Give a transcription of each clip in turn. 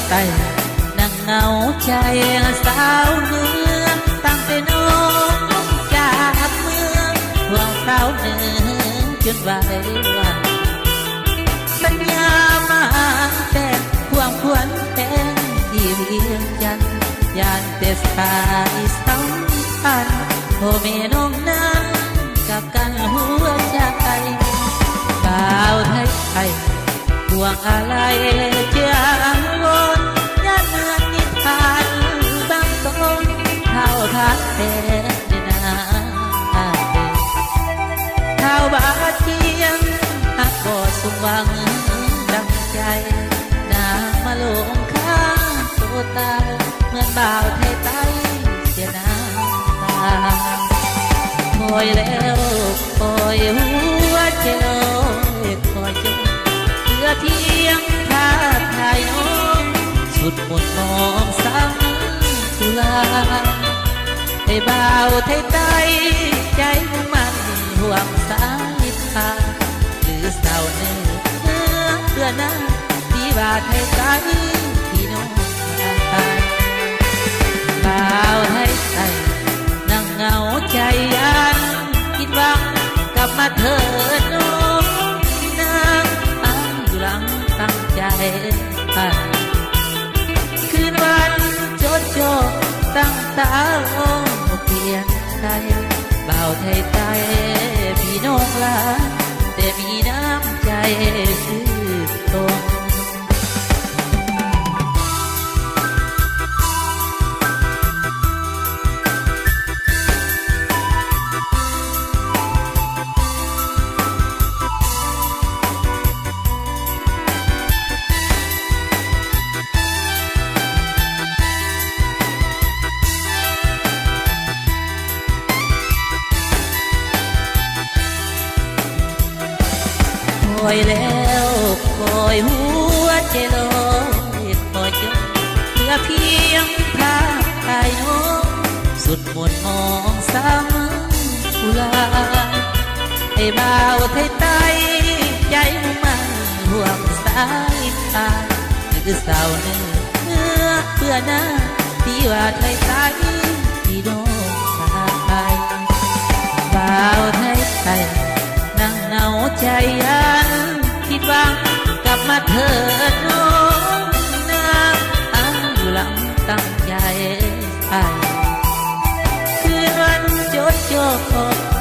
ไต่นั่งเหงาใจสาวเมืองตั้งแต่น้องจากเมืองห่วงสาวเนืองจนไหววันสัญญามาแต่ห่วงควรแต่ที่เวียงจันทร์ยานแต่สายสัมพันธ์พ่อแม่น้องนั้นกับกันหัวใจบ่าวไทยไทยห่วงอะไรเจ้าวนย่านเมืองนิทานบางตนเท่าทานแต่ในนาเท่าบาดเทียงหักบ่สมหวังดังใจนางมาลงข้างโซตาเหมือนบ่าวไทยไต้เสียน้ำตาคอยแล้วคอยหัวใจลอยคอยจนเพื่อเทียงท่าทายน้องสุดหมดมองซ้ำทุลาให้บ่าวไทยไต้ใจมันห่วงสายตาหรือเศร้าเนื้อเพื่อหน้าที่ว่าไทยไต้พี่น้องบ่าวไทยไต้นั่งเหงาใจยันคิดหวังกลับมาเถิดน้องนางอังอยู่หลังตั้งใจคืนวันโจดโจตั้งตาลงเปลี่ยนใจบ่าวไทยไต้พี่น้องลาแต่มีน้ำใจซื่อตรงคอยแล้วคอยหัวใจลอยคอยจนเพื่อเพียงพาทายน้องสุดหมดมองซ้ำทุลาให้บ่าวไทยไต้ใจมันห่วงสายตาคือสาวเนื้อเพื่อหน้าที่ว่าไทยไต้ที่น้องชายบ่าวไทยไต้นั่งเหงาใจยันคิดหวังกลับมาเถิดน้องนางอังอยู่หลังตั้งใจคืนวันโจดโจ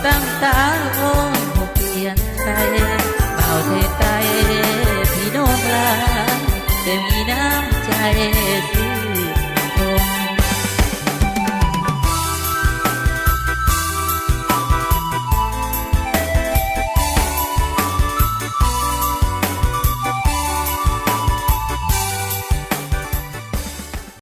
ตั้งตาโอ้เปลี่ยนใจบ่าวไทยไต้พี่น้องลาแต่มีน้ำใจ